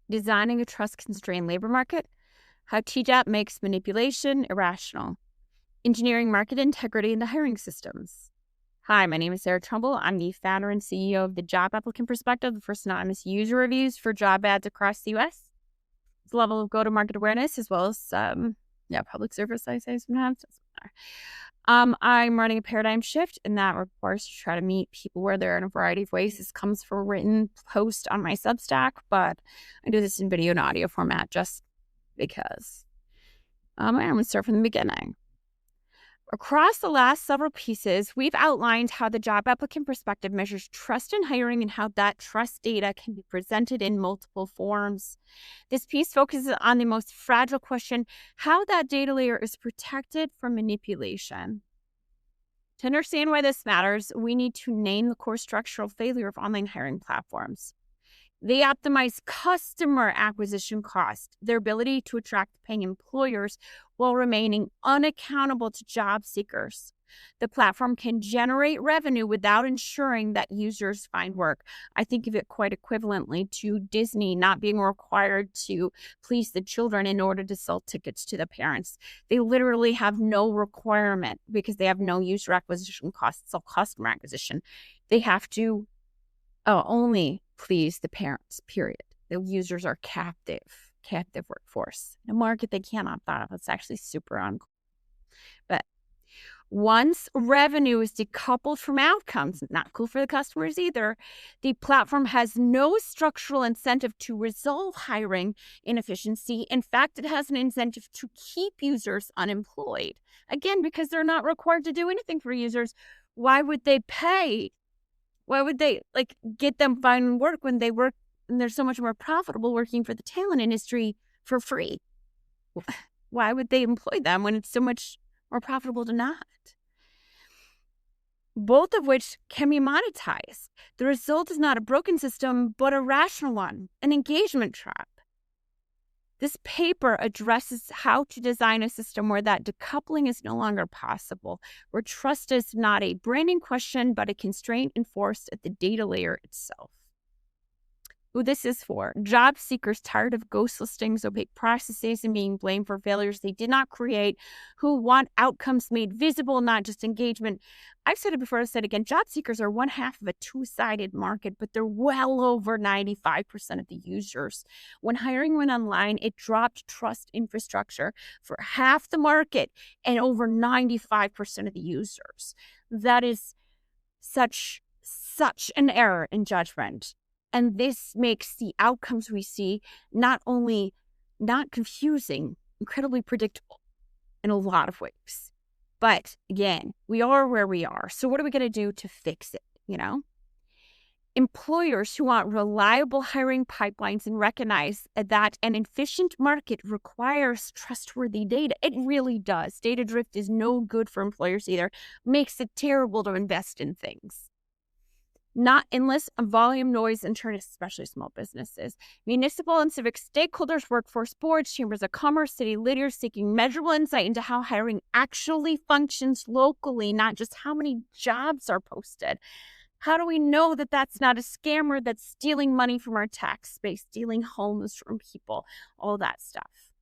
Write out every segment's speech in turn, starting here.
Designing a trust-constrained labor market, how TJAP makes manipulation irrational, engineering market integrity into hiring systems. Hi, my name is Sarah Trumbull. I'm the founder and CEO of the Job Applicant Perspective, the first anonymous user reviews for job ads across the U.S. The level of go-to-market awareness, as well as public service, I say sometimes. Doesn't matter. I'm running a paradigm shift, and that requires to try to meet people where they're in a variety of ways. This comes from a written post on my Substack, but I do this in video and audio format just because. I'm going to start from the beginning. Across the last several pieces, we've outlined how the job applicant perspective measures trust in hiring and how that trust data can be presented in multiple forms. This piece focuses on the most fragile question, how that data layer is protected from manipulation. To understand why this matters, we need to name the core structural failure of online hiring platforms. They optimize customer acquisition cost, their ability to attract paying employers while remaining unaccountable to job seekers. The platform can generate revenue without ensuring that users find work. I think of it quite equivalently to Disney not being required to please the children in order to sell tickets to the parents. They literally have no requirement because they have no user acquisition costs or customer acquisition. They have to only please the parents, period. The users are captive workforce. In a market they can't opt out of. It's actually super uncool. But once revenue is decoupled from outcomes, not cool for the customers either, the platform has no structural incentive to resolve hiring inefficiency. In fact, it has an incentive to keep users unemployed. Again, because they're not required to do anything for users, why would they pay? Why would they get them finding work when they work and they're so much more profitable working for the talent industry for free? Why would they employ them when it's so much more profitable to not? Both of which can be monetized. The result is not a broken system, but a rational one, an engagement trap. This paper addresses how to design a system where that decoupling is no longer possible, where trust is not a branding question, but a constraint enforced at the data layer itself. Who this is for: job seekers tired of ghost listings, opaque processes, and being blamed for failures they did not create, who want outcomes made visible, not just engagement. I've said it before, I've said it again, job seekers are one half of a two-sided market, but they're well over 95% of the users. When hiring went online, it dropped trust infrastructure for half the market and over 95% of the users. That is such an error in judgment. And this makes the outcomes we see not only not confusing, incredibly predictable in a lot of ways. But again, we are where we are. So what are we going to do to fix it? Employers who want reliable hiring pipelines and recognize that an efficient market requires trustworthy data. It really does. Data drift is no good for employers either. Makes it terrible to invest in things. Not endless volume noise and churn, especially small businesses. Municipal and civic stakeholders, workforce boards, chambers of commerce, city leaders seeking measurable insight into how hiring actually functions locally, not just how many jobs are posted. How do we know that that's not a scammer that's stealing money from our tax base, stealing homes from people, all that stuff?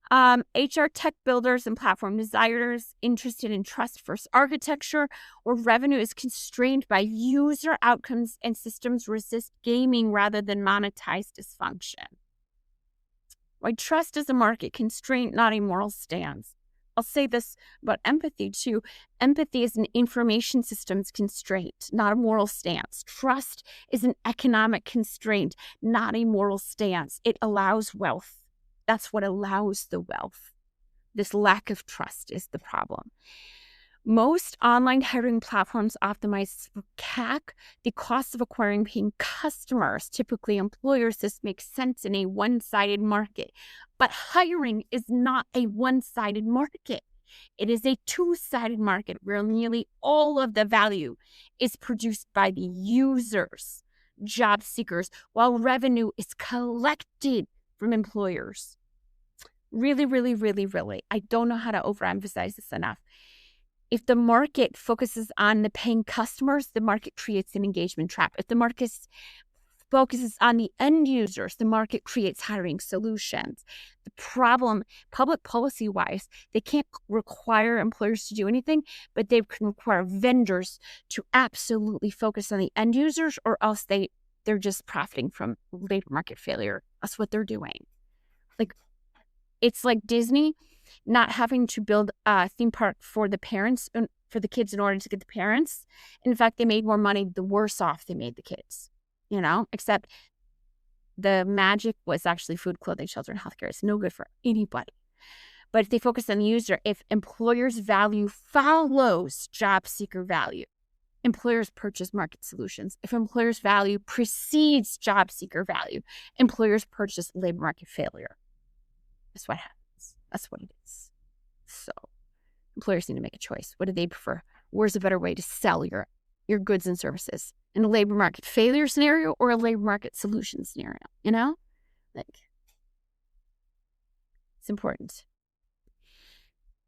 HR tech builders and platform designers interested in trust-first architecture, where revenue is constrained by user outcomes and systems resist gaming rather than monetize dysfunction. Why trust is a market constraint, not a moral stance. I'll say this about empathy too. Empathy is an information systems constraint, not a moral stance. Trust is an economic constraint, not a moral stance. It allows wealth. That's what allows the wealth. This lack of trust is the problem. Most online hiring platforms optimize for CAC, the cost of acquiring paying customers, typically employers. This makes sense in a one-sided market. But hiring is not a one-sided market. It is a two-sided market where nearly all of the value is produced by the users, job seekers, while revenue is collected from employers. Really, really, really, really, I don't know how to overemphasize this enough. If the market focuses on the paying customers, the market creates an engagement trap. If the market focuses on the end users, the market creates hiring solutions. The problem, public policy-wise, they can't require employers to do anything, but they can require vendors to absolutely focus on the end users, or else they're just profiting from labor market failure. That's what they're doing. Like, it's like Disney not having to build a theme park for the parents, for the kids in order to get the parents. In fact, they made more money the worse off they made the kids, except the magic was actually food, clothing, shelter, and healthcare. It's no good for anybody. But if they focus on the user, if employers' value follows job seeker value, employers purchase market solutions. If employers' value precedes job seeker value, employers purchase labor market failure. That's what happens. That's what it is. So employers need to make a choice. What do they prefer? Where's a better way to sell your goods and services? In a labor market failure scenario or a labor market solution scenario? It's important.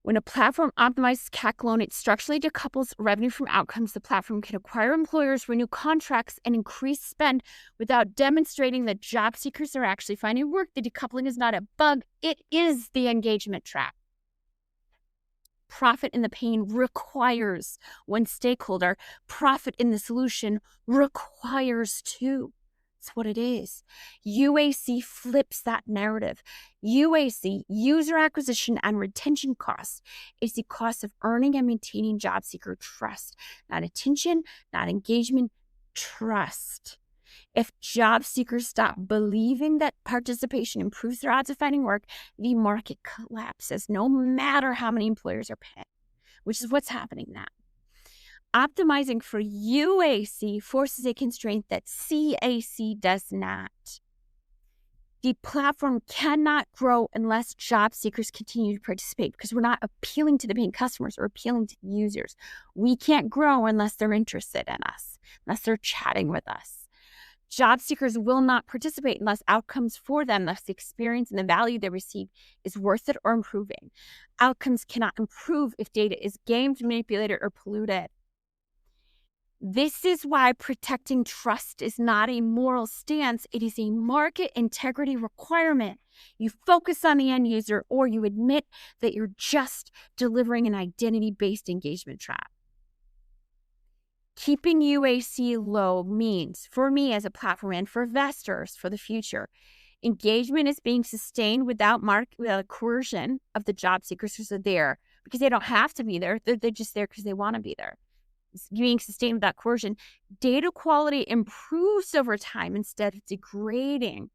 When a platform optimizes CAC alone, it structurally decouples revenue from outcomes. The platform can acquire employers, renew contracts, and increase spend without demonstrating that job seekers are actually finding work. The decoupling is not a bug. It is the engagement trap. Profit in the pain requires one stakeholder. Profit in the solution requires two. That's what it is. UAC flips that narrative. UAC, user acquisition and retention costs, is the cost of earning and maintaining job seeker trust. Not attention, not engagement, trust. If job seekers stop believing that participation improves their odds of finding work, the market collapses, no matter how many employers are paying, which is what's happening now. Optimizing for UAC forces a constraint that CAC does not. The platform cannot grow unless job seekers continue to participate, because we're not appealing to the paying customers, we're appealing to the users. We can't grow unless they're interested in us, unless they're chatting with us. Job seekers will not participate unless outcomes for them, unless the experience and the value they receive is worth it or improving. Outcomes cannot improve if data is gamed, manipulated, or polluted. This is why protecting trust is not a moral stance. It is a market integrity requirement. You focus on the end user, or you admit that you're just delivering an identity-based engagement trap. Keeping UAC low means, for me as a platform and for investors for the future, engagement is being sustained without coercion of the job seekers who are there, because they don't have to be there. They're just there because they want to be there. It's being sustained without coercion. Data quality improves over time instead of degrading.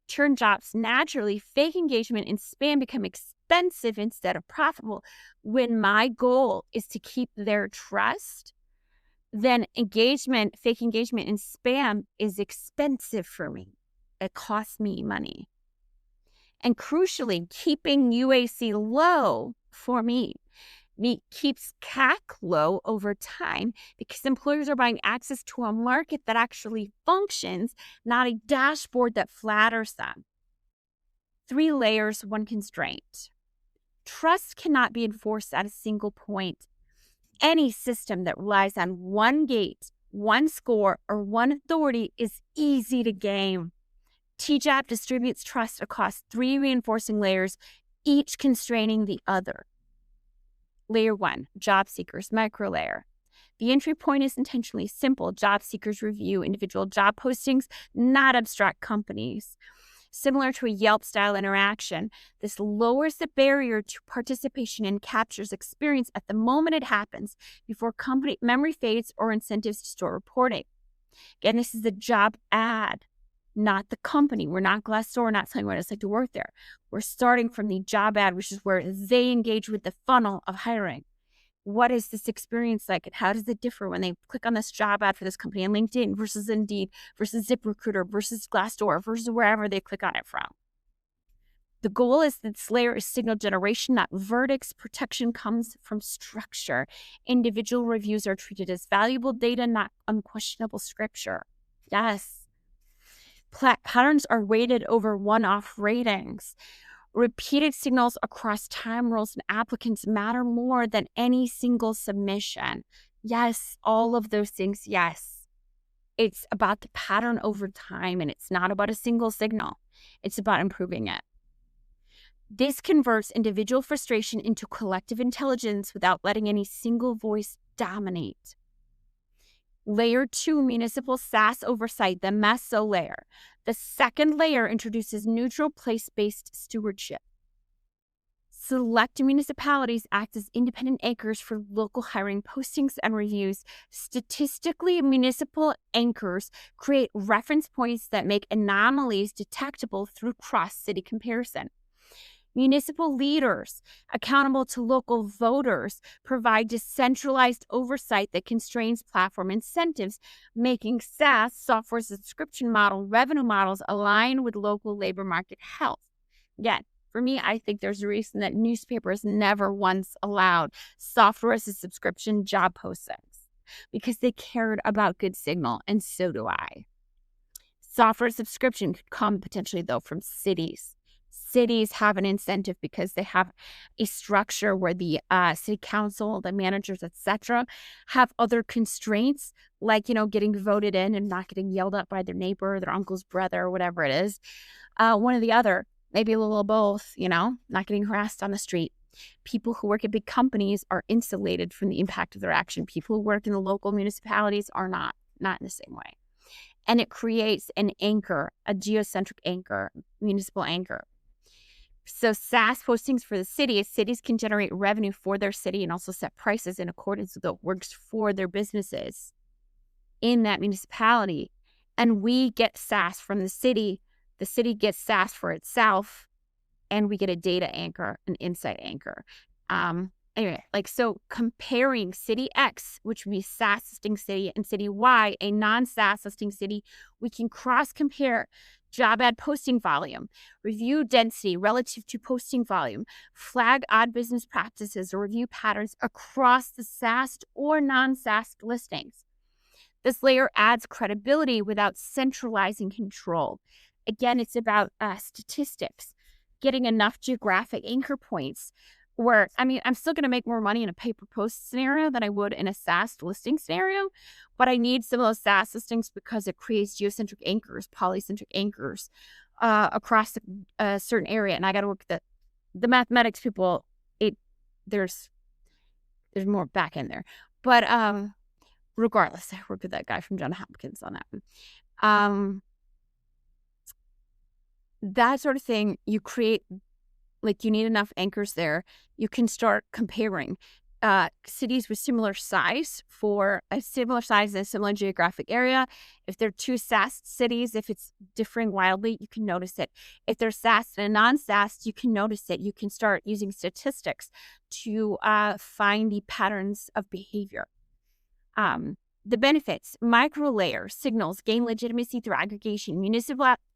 Turn jobs naturally. Fake engagement and spam become expensive instead of profitable. When my goal is to keep their trust, then fake engagement and spam is expensive for me. It costs me money. And crucially, keeping UAC low for me keeps CAC low over time, because employers are buying access to a market that actually functions, not a dashboard that flatters them. 3 layers, 1 constraint. Trust cannot be enforced at a single point. Any system that relies on one gate, one score, or one authority is easy to game. TJAP distributes trust across 3 reinforcing layers, each constraining the other. Layer 1, job seekers, micro layer. The entry point is intentionally simple. Job seekers review individual job postings, not abstract companies. Similar to a Yelp-style interaction, this lowers the barrier to participation and captures experience at the moment it happens, before company memory fades or incentives distort reporting. Again, this is the job ad, not the company. We're not Glassdoor, we're not telling what it's like to work there. We're starting from the job ad, which is where they engage with the funnel of hiring. What is this experience like, and how does it differ when they click on this job ad for this company on LinkedIn versus Indeed versus ZipRecruiter versus Glassdoor versus wherever they click on it from? The goal is that this layer is signal generation, not verdicts. Protection comes from structure. Individual reviews are treated as valuable data, not unquestionable scripture. Yes. Patterns are weighted over one-off ratings. Repeated signals across time roles and applicants matter more than any single submission. Yes, all of those things, yes. It's about the pattern over time, and it's not about a single signal. It's about improving it. This converts individual frustration into collective intelligence without letting any single voice dominate. Layer 2, municipal SaaS oversight, the Meso Layer. The second layer introduces neutral place-based stewardship. Select municipalities act as independent anchors for local hiring postings and reviews. Statistically, municipal anchors create reference points that make anomalies detectable through cross-city comparison. Municipal leaders, accountable to local voters, provide decentralized oversight that constrains platform incentives, making SaaS, software subscription model, revenue models align with local labor market health. Again, for me, I think there's a reason that newspapers never once allowed software as a subscription job postings, because they cared about good signal, and so do I. Software subscription could come potentially, though, from cities. Cities have an incentive because they have a structure where the city council, the managers, etc., have other constraints, like, getting voted in and not getting yelled at by their neighbor, their uncle's brother, or whatever it is. One or the other, maybe a little of both, not getting harassed on the street. People who work at big companies are insulated from the impact of their action. People who work in the local municipalities are not in the same way. And it creates an anchor, a geocentric anchor, municipal anchor. So SaaS postings for the city, cities can generate revenue for their city and also set prices in accordance with what works for their businesses in that municipality. And we get SaaS from the city gets SaaS for itself, and we get a data anchor, an insight anchor. Anyway, so comparing city X, which would be SaaS listing city, and city Y, a non-SaaS listing city, we can cross-compare job ad posting volume, review density relative to posting volume, flag odd business practices or review patterns across the SaaS or non-SaaS listings. This layer adds credibility without centralizing control. Again, it's about statistics, getting enough geographic anchor points where, I'm still going to make more money in a pay-per-post scenario than I would in a SaaS listing scenario, but I need some of those SaaS listings because it creates geocentric anchors, polycentric anchors across a certain area. And I got to work with the mathematics people. There's more back in there. But regardless, I work with that guy from Johns Hopkins on that one. That sort of thing, you create, you need enough anchors there. You can start comparing cities with similar size for a similar size in a similar geographic area. If they're two SaaS cities, if it's differing wildly, you can notice it. If they're SaaS and non-SaaS, you can notice it. You can start using statistics to find the patterns of behavior. The benefits: micro layer signals gain legitimacy through aggregation.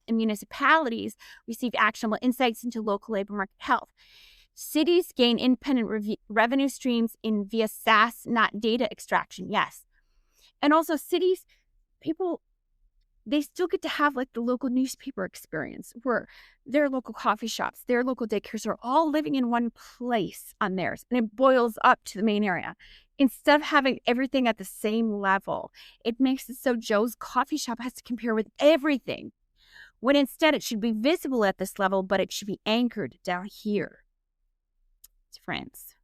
Municipalities receive actionable insights into local labor market health. Cities gain independent revenue streams via SaaS, not data extraction. Yes. And also cities, people, they still get to have the local newspaper experience where their local coffee shops, their local daycares are all living in one place on theirs, and it boils up to the main area. Instead of having everything at the same level, it makes it so Joe's coffee shop has to compare with everything, when instead it should be visible at this level, but it should be anchored down here. It's friends.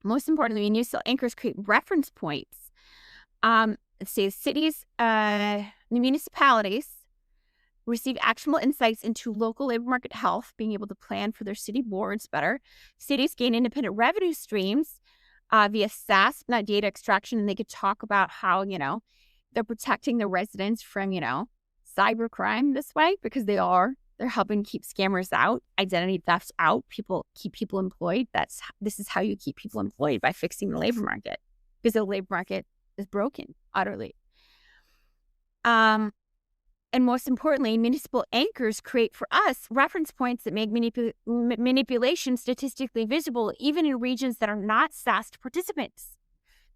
Most importantly, municipal anchors create reference points. Let's say cities, the municipalities receive actionable insights into local labor market health, being able to plan for their city boards better. Cities gain independent revenue streams via SaaS, not data extraction, and they could talk about how, they're protecting their residents from, cybercrime this way, because they're helping keep scammers out, identity thefts out, keep people employed. This is how you keep people employed, by fixing the labor market, because the labor market is broken utterly. And most importantly, municipal anchors create for us reference points that make manipulation statistically visible, even in regions that are not SaaS participants.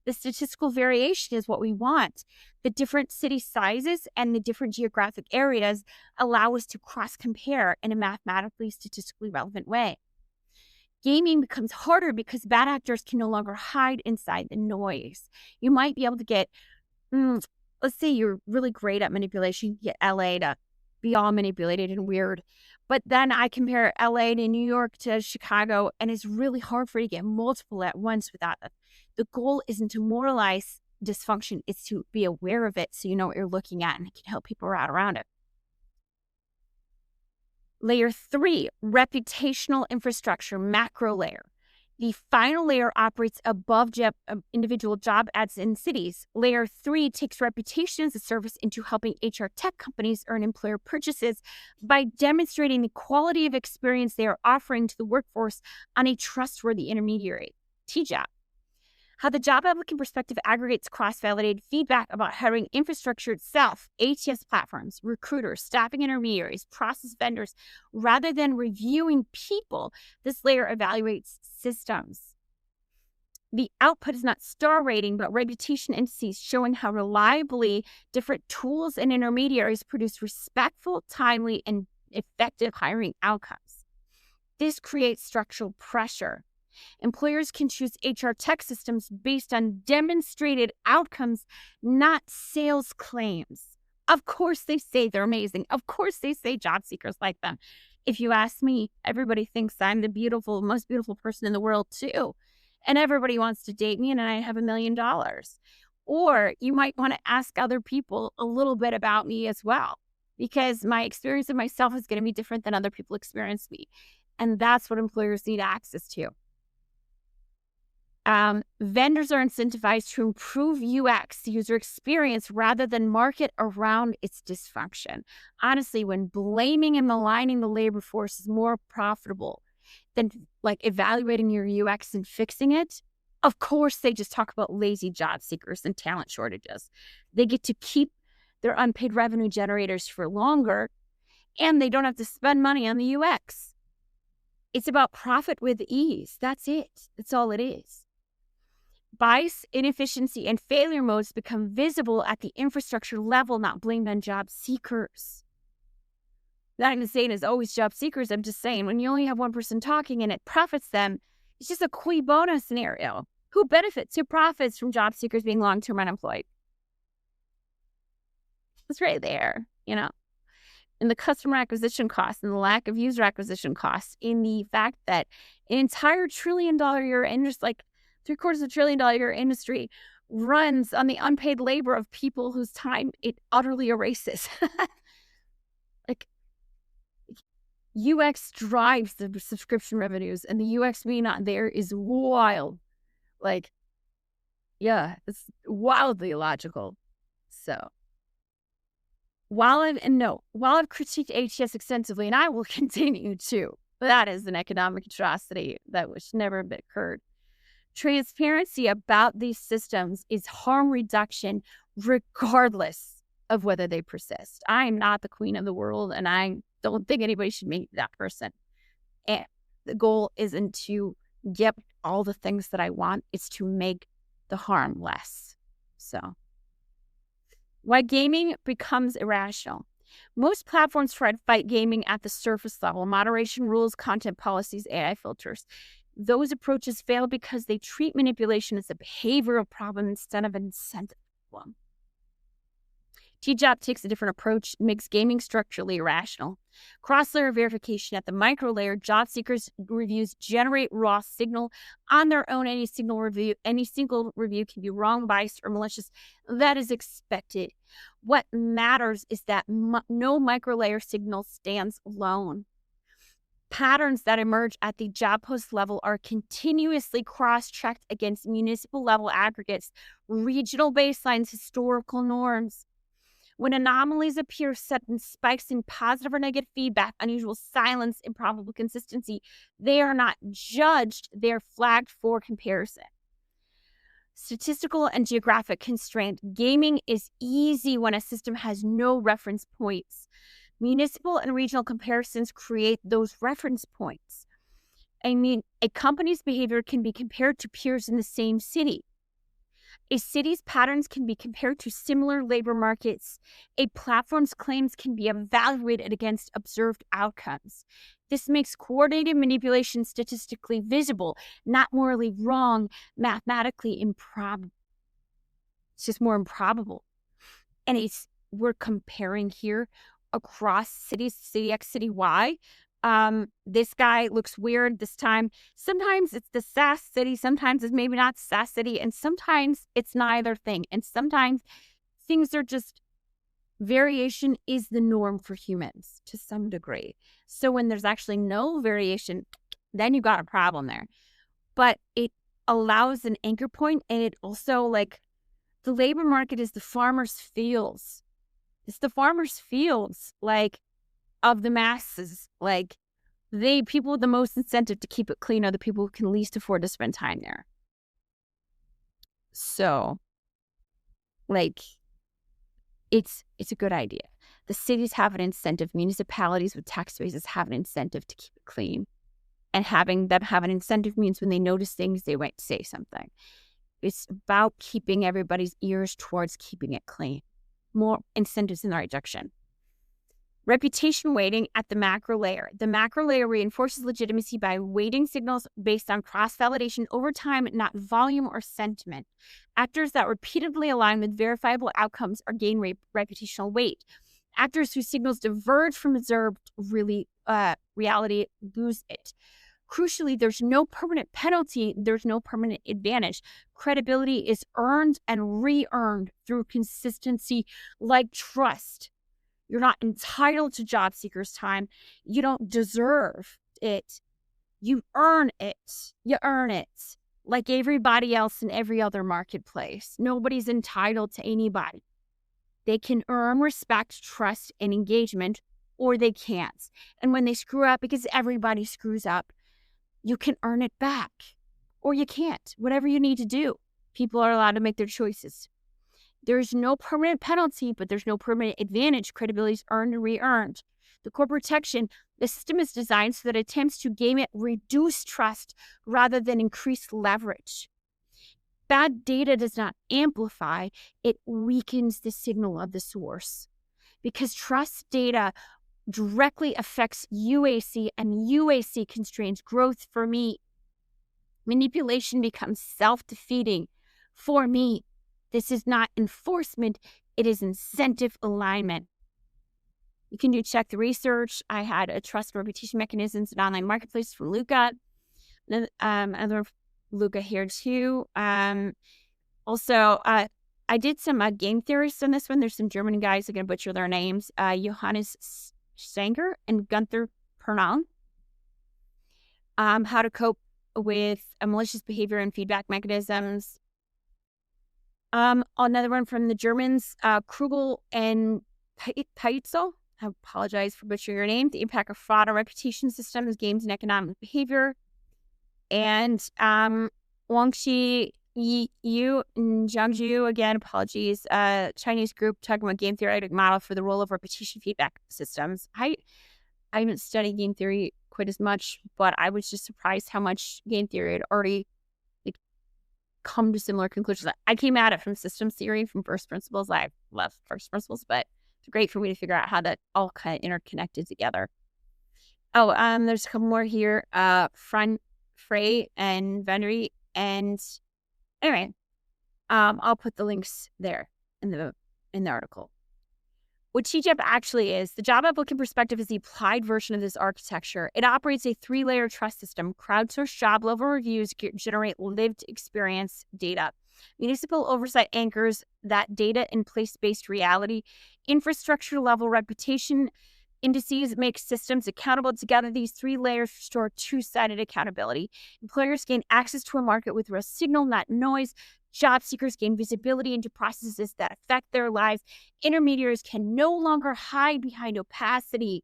The statistical variation is what we want. The different city sizes and the different geographic areas allow us to cross-compare in a mathematically, statistically relevant way. Gaming becomes harder because bad actors can no longer hide inside the noise. You might be able to get let's say you're really great at manipulation, you get LA to be all manipulated and weird. But then I compare LA to New York to Chicago, and it's really hard for you to get multiple at once without it. The goal isn't to moralize dysfunction, it's to be aware of it so you know what you're looking at and it can help people out around it. Layer 3, reputational infrastructure, macro layer. The final layer operates above individual job ads in cities. Layer 3 takes reputation as a service into helping HR tech companies earn employer purchases by demonstrating the quality of experience they are offering to the workforce on a trustworthy intermediary, TJAP. How the job applicant perspective aggregates cross-validated feedback about hiring infrastructure itself, ATS platforms, recruiters, staffing intermediaries, process vendors, rather than reviewing people. This layer evaluates systems. The output is not star rating, but reputation indices showing how reliably different tools and intermediaries produce respectful, timely, and effective hiring outcomes. This creates structural pressure. Employers can choose HR tech systems based on demonstrated outcomes, not sales claims. Of course, they say they're amazing. Of course, they say job seekers like them. If you ask me, everybody thinks I'm the most beautiful person in the world, too. And everybody wants to date me, and I have $1 million. Or you might want to ask other people a little bit about me as well, because my experience of myself is going to be different than other people experience me. And that's what employers need access to. Vendors are incentivized to improve UX, user experience, rather than market around its dysfunction. Honestly, when blaming and maligning the labor force is more profitable than like evaluating your UX and fixing it, of course they just talk about lazy job seekers and talent shortages. They get to keep their unpaid revenue generators for longer, and they don't have to spend money on the UX. It's about profit with ease. That's it. That's all it is. Bias, inefficiency, and failure modes become visible at the infrastructure level, not blamed on job seekers. Not even saying it's always job seekers. I'm just saying when you only have one person talking and it profits them, it's just a cui bono scenario. Who benefits? Who profits from job seekers being long-term unemployed? It's right there, in the customer acquisition costs and the lack of user acquisition costs, in the fact that an entire $1 trillion year industry, like $750 billion year industry, runs on the unpaid labor of people whose time it utterly erases. Like, UX drives the subscription revenues, and the UX being not there is wild. Like, yeah, it's wildly illogical. So, while I've critiqued ATS extensively, and I will continue to, that is an economic atrocity that should never have occurred. Transparency about these systems is harm reduction regardless of whether they persist. I am not the queen of the world, and I don't think anybody should make that person. And the goal isn't to get all the things that I want. It's to make the harm less. So, why gaming becomes irrational. Most platforms try to fight gaming at the surface level: moderation rules, content policies, AI filters. Those approaches fail because they treat manipulation as a behavioral problem instead of an incentive problem. TJAP takes a different approach, makes gaming structurally irrational. Cross-layer verification at the micro layer, job seekers reviews generate raw signal on their own. Any single review can be wrong, biased, or malicious. That is expected. What matters is that no micro layer signal stands alone. Patterns that emerge at the job post level are continuously cross-checked against municipal level aggregates, regional baselines, historical norms. When anomalies appear, sudden spikes in positive or negative feedback, unusual silence, improbable consistency, they are not judged, they're flagged for comparison. Statistical and geographic constraint. Gaming is easy when a system has no reference points. Municipal and regional comparisons create those reference points. A company's behavior can be compared to peers in the same city. A city's patterns can be compared to similar labor markets. A platform's claims can be evaluated against observed outcomes. This makes coordinated manipulation statistically visible, not morally wrong, mathematically improbable. It's just more improbable. And we're comparing here across cities, city X, city Y. This guy looks weird this time. Sometimes it's the SAS city, sometimes it's maybe not SAS city, and sometimes it's neither thing. And sometimes things are just variation is the norm for humans to some degree. So when there's actually no variation, then you got a problem there. But it allows an anchor point, and it also, like, the labor market is the farmer's fields. It's the farmer's fields, like, of the masses. Like, people with the most incentive to keep it clean are the people who can least afford to spend time there. So, like, it's a good idea. The cities have an incentive. Municipalities with tax bases have an incentive to keep it clean. And having them have an incentive means when they notice things, they might say something. It's about keeping everybody's ears towards keeping it clean. More incentives in the right direction. Reputation weighting at the macro layer. The macro layer reinforces legitimacy by weighting signals based on cross-validation over time, not volume or sentiment. Actors that repeatedly align with verifiable outcomes are gain reputational weight. Actors whose signals diverge from observed reality lose it. Crucially, there's no permanent penalty. There's no permanent advantage. Credibility is earned and re-earned through consistency, like trust. You're not entitled to job seekers' time. You don't deserve it. You earn it. You earn it. Like everybody else in every other marketplace. Nobody's entitled to anybody. They can earn respect, trust, and engagement, or they can't. And when they screw up, because everybody screws up, you can earn it back. Or you can't. Whatever you need to do. People are allowed to make their choices. There's no permanent penalty, but there's no permanent advantage. Credibility is earned and re-earned. The core protection, the system is designed so that attempts to game it reduce trust rather than increase leverage. Bad data does not amplify, it weakens the signal of the source. Because trust data directly affects UAC, and UAC constrains growth for me. Manipulation becomes self-defeating for me. This is not enforcement, it is incentive alignment. You can check the research. I had a trust and reputation mechanisms in online marketplace from Luca. Other Luca here too. Also, I did some game theorists on this one. There's some German guys, I'm going to butcher their names. Johannes Sanger and Gunther Pernal. How to cope with malicious behavior and feedback mechanisms. Another one from the Germans, Krugel and Peitzel. I apologize for butchering your name. The impact of fraud on reputation systems, games, and economic behavior. And Wangxi Yu and Jiangzhu, again, apologies. Chinese group talking about game theoretic model for the role of reputation feedback systems. I haven't studied game theory quite as much, but I was just surprised how much game theory had already come to similar conclusions. I came at it from systems theory, from first principles. I love first principles, but it's great for me to figure out how that all kind of interconnected together. Oh, there's a couple more here. Frey and Venry. And anyway, I'll put the links there in the article. What TJAP actually is, the job applicant perspective is the applied version of this architecture. It operates a 3-layer trust system. Crowdsourced job level reviews generate lived experience data. Municipal oversight anchors that data in place-based reality. Infrastructure level reputation indices make systems accountable. Together, these 3 layers restore two-sided accountability. Employers gain access to a market with real signal, not noise. Job seekers gain visibility into processes that affect their lives. Intermediaries can no longer hide behind opacity.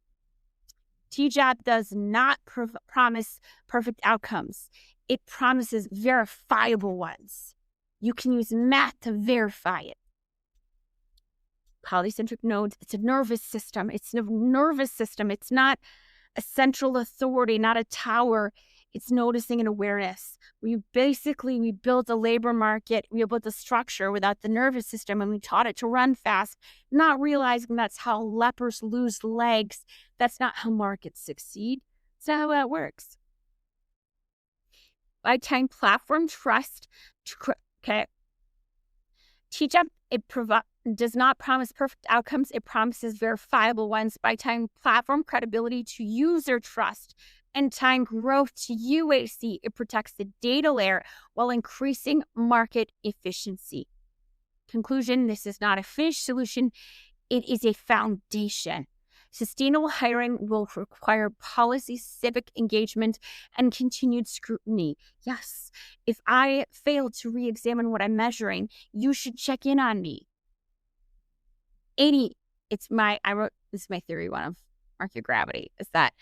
TJAP does not promise perfect outcomes. It promises verifiable ones. You can use math to verify it. Polycentric nodes, it's a nervous system. It's a nervous system. It's not a central authority, not a tower. It's noticing and awareness. We built a labor market. We built a structure without the nervous system, and we taught it to run fast, not realizing that's how lepers lose legs. That's not how markets succeed. That's not how that works. By tying platform trust, okay. TJAP, does not promise perfect outcomes. It promises verifiable ones by tying platform credibility to user trust and tying growth to UAC. It protects the data layer while increasing market efficiency. Conclusion, this is not a finished solution. It is a foundation. Sustainable hiring will require policy, civic engagement, and continued scrutiny. Yes, if I fail to re-examine what I'm measuring, you should check in on me. This is my theory one of market gravity, is that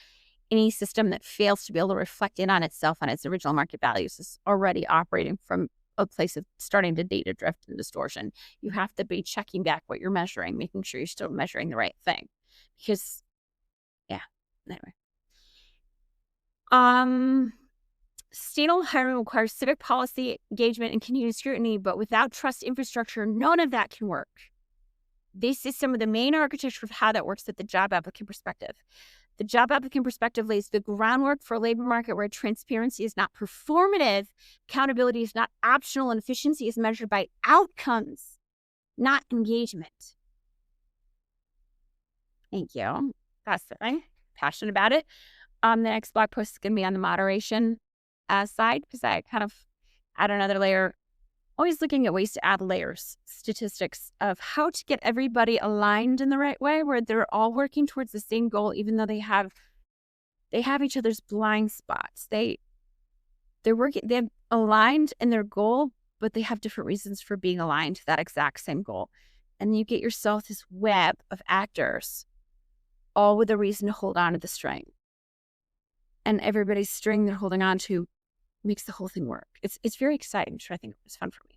any system that fails to be able to reflect in on itself on its original market values is already operating from a place of starting to data drift and distortion. You have to be checking back what you're measuring, making sure you're still measuring the right thing. Because, anyway. Sustainable hiring requires civic policy, engagement, and continued scrutiny, but without trust infrastructure, none of that can work. This is some of the main architecture of how that works at the job applicant perspective. The job applicant perspective lays the groundwork for a labor market where transparency is not performative, accountability is not optional, and efficiency is measured by outcomes, not engagement. Thank you. That's the thing. Passionate about it. The next blog post is going to be on the moderation side, because I kind of add another layer, always looking at ways to add layers, statistics of how to get everybody aligned in the right way, where they're all working towards the same goal, even though they have each other's blind spots. They're aligned in their goal, but they have different reasons for being aligned to that exact same goal. And you get yourself this web of actors, all with a reason to hold on to the string. And everybody's string they're holding on to makes the whole thing work. It's very exciting, which I think was fun for me.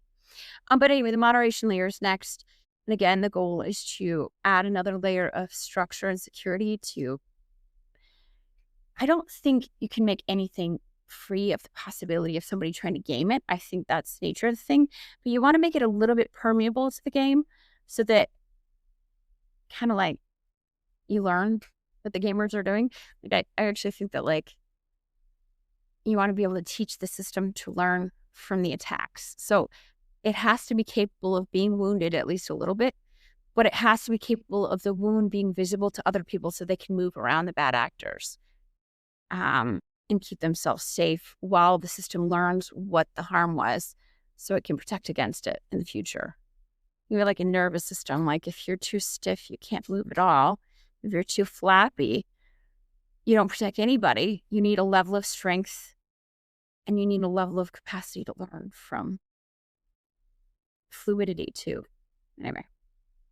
But anyway, the moderation layer is next. And again, the goal is to add another layer of structure and security to... I don't think you can make anything free of the possibility of somebody trying to game it. I think that's the nature of the thing. But you want to make it a little bit permeable to the game so that kind of like you learn what the gamers are doing. Like I actually think that you want to be able to teach the system to learn from the attacks. So it has to be capable of being wounded at least a little bit, but it has to be capable of the wound being visible to other people so they can move around the bad actors and keep themselves safe while the system learns what the harm was so it can protect against it in the future. You're like a nervous system. Like if you're too stiff, you can't move at all. If you're too flappy, you don't protect anybody. You need a level of strength and you need a level of capacity to learn from. Fluidity too. Anyway,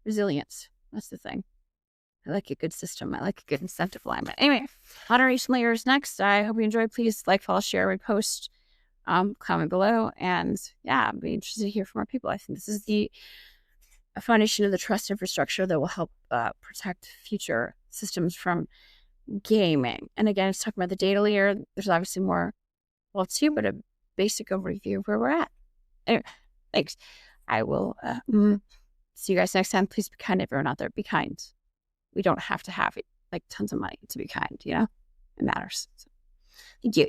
resilience. That's the thing. I like a good system. I like a good incentive alignment. Anyway, moderation layer is next. I hope you enjoy. Please like, follow, share, repost, comment below. And I'd be interested to hear from more people. I think this is the foundation of the trust infrastructure that will help protect future systems from gaming. And again, it's talking about the data layer. There's obviously more too, but a basic overview of where we're at. Anyway, thanks. I will see you guys next time. Please be kind to everyone out there. Be kind. We don't have to have tons of money to be kind, It matters. So, thank you.